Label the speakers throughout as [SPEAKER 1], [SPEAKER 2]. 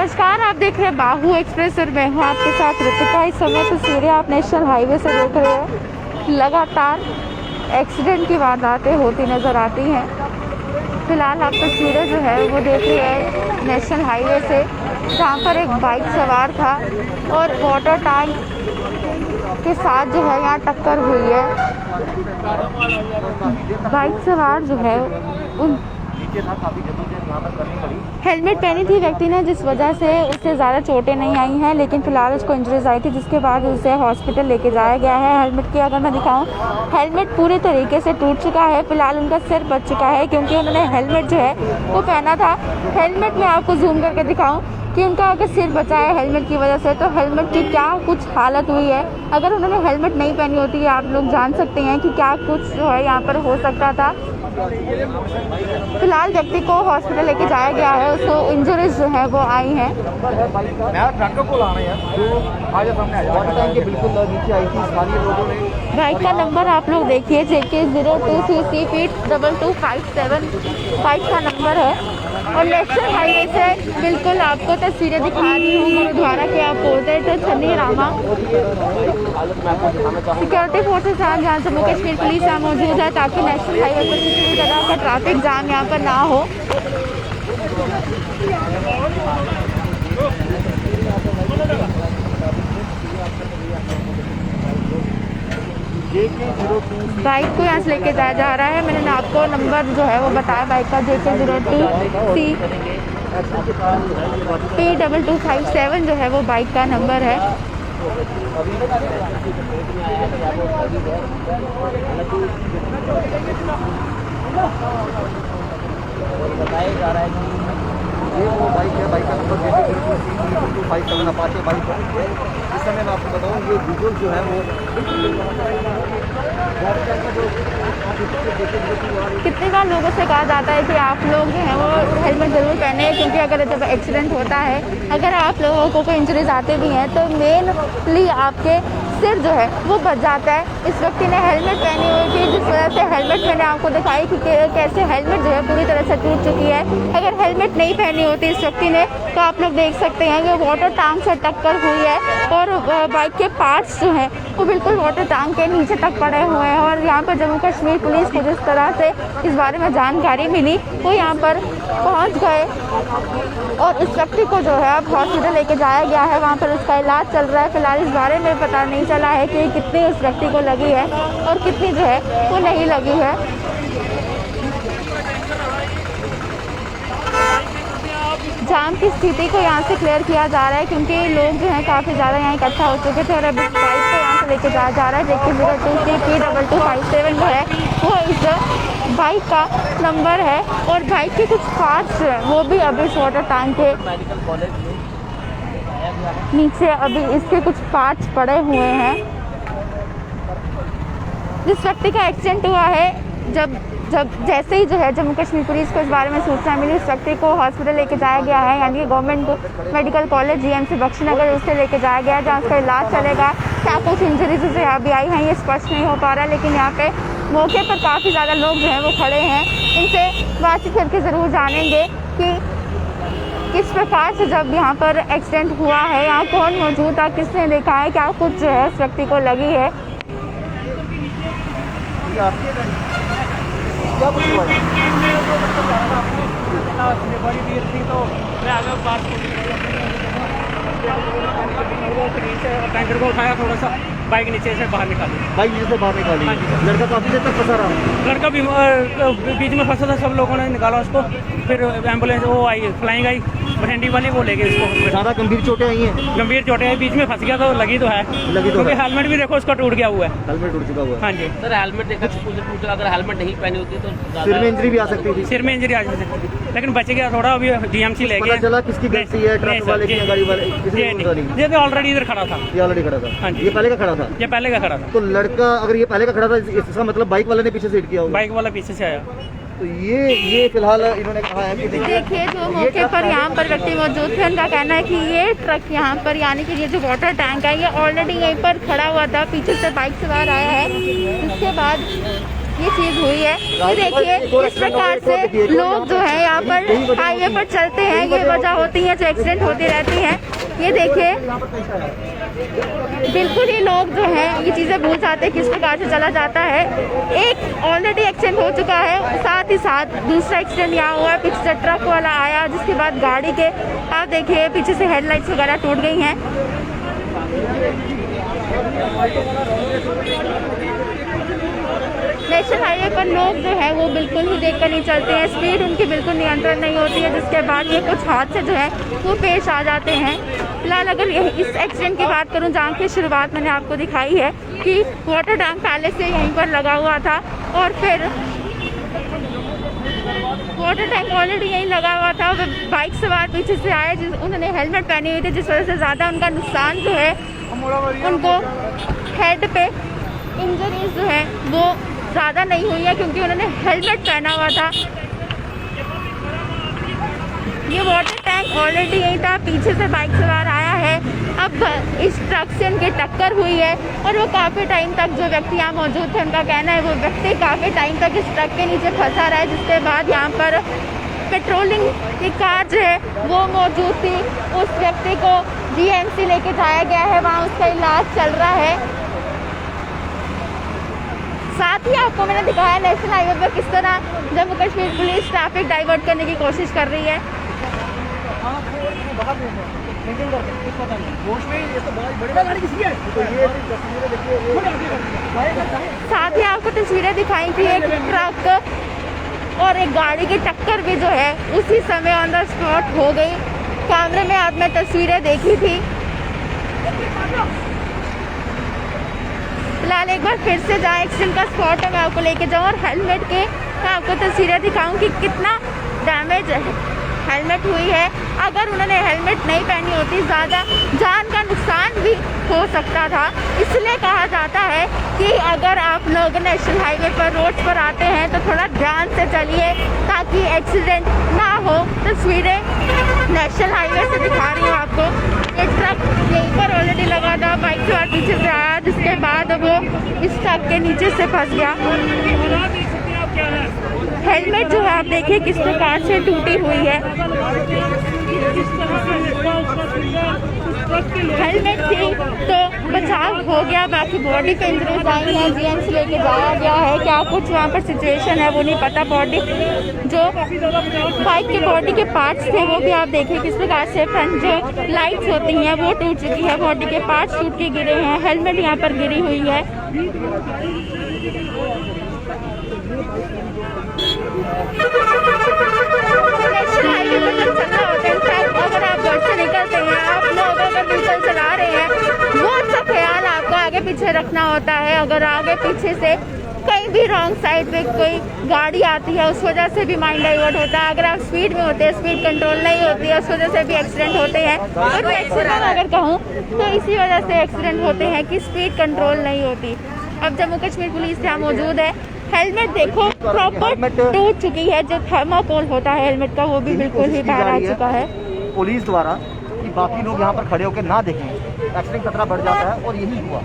[SPEAKER 1] नमस्कार, आप देख रहे हैं बाहू एक्सप्रेस और मैं हूँ आपके साथ ऋतिका। इस समय तस्वीरें आप नेशनल हाईवे से देख रहे हैं। लगातार एक्सीडेंट की वारदातें होती नज़र आती हैं। फिलहाल आप तस्वीरें जो है वो देख रहे हैं नेशनल हाईवे से, जहाँ पर एक बाइक सवार था और वाटर टैंक के साथ जो है यहाँ टक्कर हुई है। बाइक सवार जो है उन हेलमेट पहनी थी व्यक्ति ने, जिस वजह से उसे ज़्यादा चोटें नहीं आई हैं, लेकिन फिलहाल उसको इंजरीज आई थी, जिसके बाद उसे हॉस्पिटल लेके जाया गया है। हेलमेट की अगर मैं दिखाऊं, हेलमेट पूरे तरीके से टूट चुका है। फिलहाल उनका सिर बच चुका है क्योंकि उन्होंने हेलमेट जो है वो पहना था। हेलमेट में आपको जूम करके दिखाऊं कि उनका अगर सिर बचा है हेलमेट की वजह से, तो हेलमेट की क्या कुछ हालत हुई है। अगर उन्होंने हेलमेट नहीं पहनी होती, आप लोग जान सकते हैं कि क्या कुछ जो है यहाँ पर हो सकता था। फिलहाल व्यक्ति को हॉस्पिटल लेके जाया गया है, उसको इंजरीज जो है वो आई हैं। बाइक का नंबर आप लोग देखिए, JK 02CC2257 बाइक का नंबर है। और नेशनल हाईवे से बिल्कुल आपको तस्वीरें दिखा रही हूँ गुरुद्वारा के अपोजिट छन्नी रामा। सिक्योरिटी फोर्सेस हैं जहाँ जम्मू कश्मीर पुलिस यहाँ मौजूद है, ताकि नेशनल हाईवे पर किसी भी जगह का ट्रैफिक जाम यहाँ पर ना हो। बाइक को यहाँ से लेके जाया जा रहा है। मैंने आपको नंबर जो है वो बताया बाइक का, JK 02CP2257 जो है वो बाइक का नंबर है।
[SPEAKER 2] बताया जा रहा है कि ये वो बाइक है, बाइक का number JK 02CP2257 Apache bike है। इस समय मैं आपको बताऊँ, ये विजुअल जो है वो
[SPEAKER 1] कितनी बार लोगों से कहा जाता है कि आप लोग जो हैं वो हेलमेट ज़रूर पहने, क्योंकि अगर जब एक्सीडेंट होता है, अगर आप लोगों को कोई इंजरीज आते भी हैं, तो मेनली आपके सिर जो है वो बच जाता है। इस व्यक्ति ने हेलमेट पहनी हुई थी, जिस वजह से हेलमेट मैंने आपको दिखाई कि कैसे हेलमेट जो है पूरी तरह से टूट चुकी है। अगर हेलमेट नहीं पहनी होती इस व्यक्ति ने, तो आप लोग देख सकते हैं कि वाटर टैंक से टक्कर हुई है और बाइक के पार्ट्स जो हैं वो बिल्कुल वाटर टैंक के नीचे तक पड़े हुए हैं। और यहाँ पर जम्मू कश्मीर पुलिस को जिस तरह से इस बारे में जानकारी मिली, वो यहाँ पर पहुँच गए और इस व्यक्ति को जो है अब हॉस्पिटल लेके जाया गया है। वहाँ पर उसका इलाज चल रहा है। फिलहाल इस बारे में पता नहीं चला है कि कितनी उस व्यक्ति को लगी है और कितनी जो है वो नहीं लगी है। जाम की स्थिति को यहाँ से क्लियर किया जा रहा है, क्योंकि लोग जो हैं काफ़ी ज़्यादा यहाँ इकट्ठा हो चुके थे और अब इस बाइक को यहाँ से लेके जाया जा रहा है। JK 02CP2257 जो है वो इस बाइक का नंबर है। और बाइक के कुछ पार्ट्स जो हैं वो भी अभी इस वाटर टैंक के नीचे अभी इसके कुछ पार्ट्स पड़े हुए हैं। जिस व्यक्ति का एक्सीडेंट हुआ है, जब जैसे ही जो है जम्मू कश्मीर पुलिस को इस बारे में सूचना मिली, उस व्यक्ति को हॉस्पिटल लेके जाया गया है, यानी government medical college GMC Bakshi Nagar उसे लेके जाया गया है, जहाँ उसका इलाज चलेगा। क्या कुछ इंजरीज उसे यहाँ भी आई हैं ये स्पष्ट नहीं हो पा रहा है, लेकिन यहाँ पे मौके पर काफ़ी ज़्यादा लोग जो हैं वो खड़े हैं। इनसे बातचीत करके ज़रूर जानेंगे कि किस प्रकार से जब यहाँ पर एक्सीडेंट हुआ है, यहाँ कौन मौजूद था, किसने देखा है, क्या कुछ जो है उस व्यक्ति को लगी है।
[SPEAKER 2] क्या कुछ हुआ है?
[SPEAKER 3] टैंकर को उठाया, थोड़ा सा बाइक नीचे से बाहर निकाली।
[SPEAKER 2] बाइक नीचे से बाहर निकाली। लड़का काफी देर तक फंसा रहा।
[SPEAKER 3] लड़का भी बीच में फंसा था, सब लोगों ने निकाला उसको। फिर एम्बुलेंस वो आई, फ्लाइंग आई, भरेंडी वाली, वो ले गए इसको।
[SPEAKER 2] ज़्यादा गंभीर चोटें आई हैं?
[SPEAKER 3] गंभीर चोटें आई, बीच में फंस गया तो लगी तो है।
[SPEAKER 2] लगी तो
[SPEAKER 3] क्योंकि
[SPEAKER 2] है।
[SPEAKER 3] हेलमेट भी देखो उसका टूट गया हुआ है।
[SPEAKER 2] हेलमेट टूट चुका हुआ है।
[SPEAKER 3] हाँ जी
[SPEAKER 4] सर, हेलमेट देखा टूटा, अगर हेलमेट नहीं पहनी होती तो
[SPEAKER 2] सिर में इंजरी भी आ सकती थी।
[SPEAKER 3] सिर में इंजरी आ सकती, लेकिन बच गया थोड़ा। अभी GMC ले
[SPEAKER 2] पता
[SPEAKER 3] गए।
[SPEAKER 2] चला किसकी गलती है, ट्रक वाले की या गाड़ी वाले की? किसी को पता नहीं।
[SPEAKER 3] ये तो ऑलरेडी इधर खड़ा था।
[SPEAKER 2] ये ऑलरेडी खड़ा था।
[SPEAKER 3] हाँ जी।
[SPEAKER 2] ये पहले का खड़ा था।
[SPEAKER 3] ये पहले का खड़ा था।
[SPEAKER 2] तो लड़का अगर ये पहले का खड़ा था, इसका मतलब बाइक वाले ने पीछे से हिट किया होगा।
[SPEAKER 3] बाइक वाला पीछे से आया।
[SPEAKER 2] तो ये फिलहाल इन्होंने कहा है कि
[SPEAKER 1] देखिए जो मौके पर यहाँ पर व्यक्ति मौजूद थे, उनका कहना है कि ये ट्रक यहाँ पर, यानी कि ये जो वाटर टैंक है, ये ऑलरेडी यहीं पर खड़ा हुआ था। पीछे से बाइक सवार आया है, इसके बाद ये चीज़ हुई है। ये देखिए इस प्रकार से लोग जो है यहाँ पर हाईवे पर चलते हैं, ये वजह होती है जो एक्सीडेंट होती रहती हैं। ये देखिए बिल्कुल ही लोग जो हैं ये चीज़ें भूल जाते हैं किस प्रकार से चला जाता है। एक ऑलरेडी एक्सीडेंट हो चुका है, साथ ही साथ दूसरा एक्सीडेंट यहाँ हुआ है। पीछे से ट्रक वाला आया, जिसके बाद गाड़ी के आप देखिए पीछे से हेडलाइट्स वगैरह टूट गई हैं। नेशनल हाईवे पर लोग जो है वो बिल्कुल ही देखकर नहीं चलते हैं, स्पीड उनकी बिल्कुल नियंत्रण नहीं होती है, जिसके बाद ये कुछ हादसे जो है वो पेश आ जाते हैं। फिलहाल अगर इस एक्सीडेंट की बात करूं जहाँ की शुरुआत मैंने आपको दिखाई है कि वाटर टैंक पहले से यहीं पर लगा हुआ था और फिर वाटर टैंक ऑलरेडी यहीं लगा हुआ था। बाइक सवार पीछे से आए, उन्होंने हेलमेट पहनी हुई थी, जिस वजह से ज़्यादा उनका नुकसान जो है उनको हेड पे इंजरीज जो है वो ज़्यादा नहीं हुई है क्योंकि उन्होंने हेलमेट पहना हुआ था। ये वाटर टैंक ऑलरेडी यहीं था, पीछे से बाइक सवार आया है, अब इस ट्रक से उनकी टक्कर हुई है और वो काफ़ी टाइम तक जो व्यक्ति यहाँ मौजूद थे उनका कहना है वो व्यक्ति काफ़ी टाइम तक इस ट्रक के नीचे फंसा रहा है, जिसके बाद यहाँ पर पेट्रोलिंग की कार जो है वो मौजूद थी। उस व्यक्ति को जीएमसी लेके जाया गया है, वहाँ उसका इलाज चल रहा है। साथ ही आपको मैंने दिखाया नेशनल हाईवे पर किस तरह Jammu Kashmir police traffic divert करने की कोशिश कर रही है। साथ ही आपको तस्वीरें दिखाई थी एक ट्रक और एक गाड़ी की टक्कर भी जो है उसी समय ऑन द स्पॉट हो गई। कैमरे में आपने तस्वीरें देखी थी। फिलहाल एक बार फिर से जहाँ एक्सीडेंट का स्पॉट है मैं आपको लेके जाऊँ और हेलमेट के मैं आपको तस्वीरें दिखाऊँ कि कितना डैमेज हेलमेट हुई है। अगर उन्होंने हेलमेट नहीं पहनी होती ज़्यादा जान का नुकसान भी हो सकता था। इसलिए कहा जाता है कि अगर आप लोग नेशनल हाईवे पर रोड पर आते हैं तो थोड़ा ध्यान से चलिए ताकि एक्सीडेंट ना हो। तस्वीरें नेशनल हाईवे से दिखा रही हूँ आपको। एक ट्रक यहीं पर ऑलरेडी लगा था, बाइक सवार पीछे से आया, जिसके बाद वो इस ट्रक के नीचे से फंस गया। हेलमेट जो है आप देखिए किस प्रकार से टूटी हुई है। हेलमेट थी तो बचाव हो गया, बाकी बॉडी पे इंजरीज आई हैं, जीएमसी लेके जाया गया है। क्या कुछ वहाँ पर सिचुएशन है वो नहीं पता। बॉडी जो बाइक के बॉडी के पार्ट्स थे वो भी आप देखिए किस प्रकार से फ्रंट जो लाइट्स होती हैं वो टूट चुकी है, बॉडी के पार्ट्स टूट के गिरे हैं, हेलमेट यहाँ पर गिरी हुई है। नेशनल हाईवे पर जब चलना होता है, अगर आप घर से निकलते हैं, आप लोग अगर व्हीकल चला रहे हैं, बहुत सा ख्याल आपको आगे पीछे रखना होता है। अगर आगे पीछे से कहीं भी रॉन्ग साइड पे कोई गाड़ी आती है उस वजह से भी माइंड डाइवर्ट होता है। अगर आप स्पीड में होते हैं, स्पीड कंट्रोल नहीं होती है, उस वजह से भी एक्सीडेंट होते हैं। और मैं एक्सीडेंट अगर कहूँ तो इसी वजह से एक्सीडेंट होते हैं कि स्पीड कंट्रोल नहीं होती। अब जम्मू कश्मीर पुलिस यहाँ मौजूद है। हेलमेट देखो प्रॉपर टूट चुकी है, जो थर्माकोल होता है हेलमेट का वो भी बिल्कुल ही बाहर आ चुका है
[SPEAKER 2] पुलिस द्वारा कि बाकी लोग यहाँ पर खड़े होकर ना देखें, एक्सीडेंट खतरा बढ़ जाता है। और यही हुआ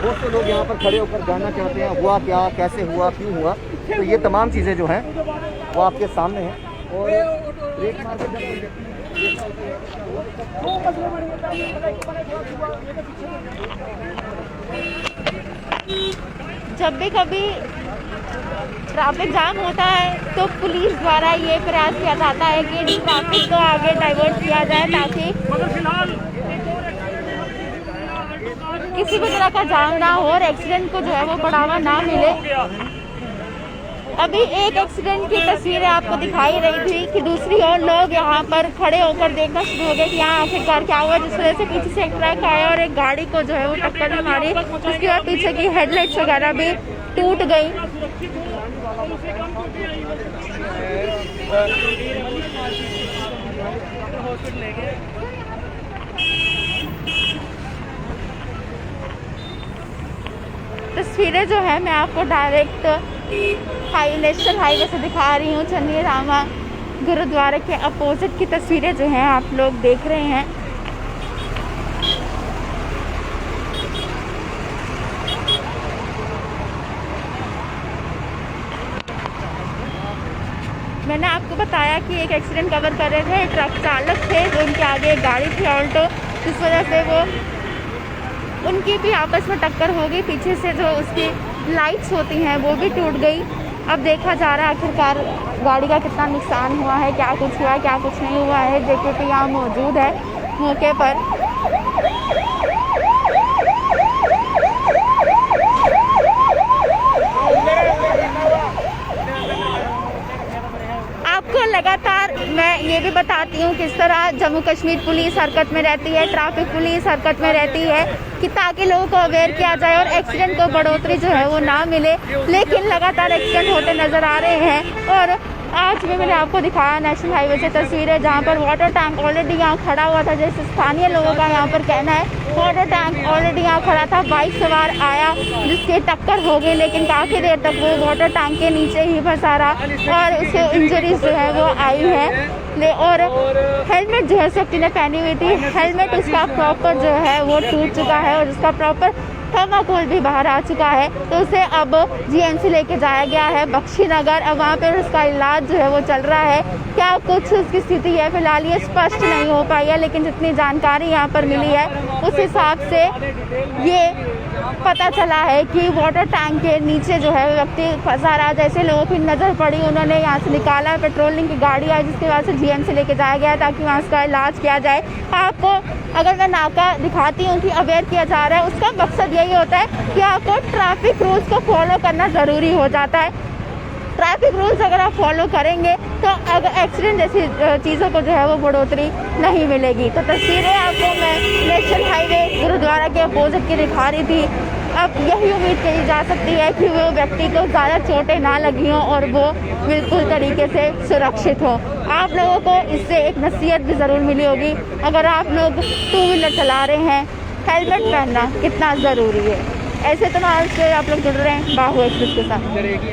[SPEAKER 2] बहुत से लोग यहाँ पर खड़े होकर जानना चाहते हैं हुआ क्या, कैसे हुआ, क्यों हुआ। तो ये तमाम चीज़ें जो हैं वो आपके सामने हैं। और ब्रेक मार के
[SPEAKER 1] जब भी कभी ट्रैफिक जाम होता है तो पुलिस द्वारा ये प्रयास किया जाता है कि ट्रैफिक को आगे डाइवर्ट किया जाए ताकि किसी भी तरह का जाम ना हो और एक्सीडेंट को जो है वो बढ़ावा ना मिले। अभी एक एक्सीडेंट की तस्वीरें आपको दिखाई रही थी कि दूसरी ओर लोग यहाँ पर खड़े होकर देखना शुरू हो गए कि यहाँ आखिरकार क्या हुआ, जिस वजह से पीछे से एक ट्रक आया और एक गाड़ी को जो है वो टक्कर भी मारी। उसके बाद पीछे की हेडलाइट्स वगैरह भी टूट गई। तस्वीरें जो है मैं आपको डायरेक्ट नेशनल हाईवे से दिखा रही हूँ। चन्नी रामा गुरुद्वारे के अपोजिट की तस्वीरें जो हैं आप लोग देख रहे हैं। मैंने आपको बताया कि एक एक्सीडेंट कवर कर रहे थे, ट्रक चालक थे जो उनके आगे एक गाड़ी थी ऑल्टो, जिस वजह से वो उनकी भी आपस में टक्कर हो गई। पीछे से जो उसकी लाइट्स होती हैं वो भी टूट गई। अब देखा जा रहा है आखिरकार गाड़ी का कितना नुकसान हुआ है, क्या कुछ हुआ है, क्या कुछ नहीं हुआ है। जेकेपी यहाँ मौजूद है मौके पर। आपको लगातार मैं ये भी बताती हूँ किस तरह जम्मू कश्मीर पुलिस हरकत में रहती है, ट्रैफिक पुलिस हरकत में रहती है कि ताकि लोगों को अवेयर किया जाए और एक्सीडेंट को बढ़ोतरी जो है वो ना मिले। लेकिन लगातार एक्सीडेंट होते नज़र आ रहे हैं। और आज भी मैंने आपको दिखाया नेशनल हाईवे से तस्वीरें जहाँ पर वाटर टैंक ऑलरेडी यहाँ खड़ा हुआ था। जैसे स्थानीय लोगों का यहाँ पर कहना है वाटर टैंक ऑलरेडी यहाँ खड़ा था, बाइक सवार आया जिसकी टक्कर हो गई, लेकिन काफ़ी देर तक वो वाटर टैंक के नीचे ही फंसा रहा और उसे इंजरीज जो है वो आई है। और हेलमेट जो है व्यक्ति ने पहनी हुई थी, हेलमेट उसका प्रॉपर जो है वो टूट चुका है और उसका प्रॉपर थर्माकोल भी बाहर आ चुका है। तो उसे अब जीएमसी लेके जाया गया है बख्शी नगर। अब वहाँ पर उसका इलाज जो है वो चल रहा है। क्या कुछ उसकी स्थिति है फिलहाल ये स्पष्ट नहीं हो पाई है, लेकिन जितनी जानकारी यहाँ पर मिली है उस हिसाब से ये पता चला है कि वाटर टैंक के नीचे जो है व्यक्ति फंसा रहा। जैसे लोगों की नज़र पड़ी उन्होंने यहाँ से निकाला, पेट्रोलिंग की गाड़ी आई जिसके बाद से जीएमसी लेके जाया गया ताकि वहाँ उसका इलाज किया जाए। आपको अगर मैं नाका दिखाती हूँ कि अवेयर किया जा रहा है, उसका मकसद यही होता है कि आपको ट्रैफिक रूल्स को फॉलो करना ज़रूरी हो जाता है। ट्रैफिक रूल्स अगर आप फॉलो करेंगे तो अगर एक्सीडेंट जैसी चीज़ों को जो है वो बढ़ोतरी नहीं मिलेगी। तो तस्वीरें आपको मैं नेशनल हाईवे गुरुद्वारा के अपोजिट की दिखा रही थी। अब यही उम्मीद करी जा सकती है कि वो व्यक्ति को ज़्यादा चोटें ना लगी हों और वो बिल्कुल तरीके से सुरक्षित हो। आप लोगों को इससे एक नसीहत भी ज़रूर मिली होगी, अगर आप लोग टू व्हीलर चला रहे हैं हेलमेट पहनना कितना ज़रूरी है। ऐसे तमाम से आप लोग जुड़ रहे हैं बाहु एक्सप्रेस के साथ।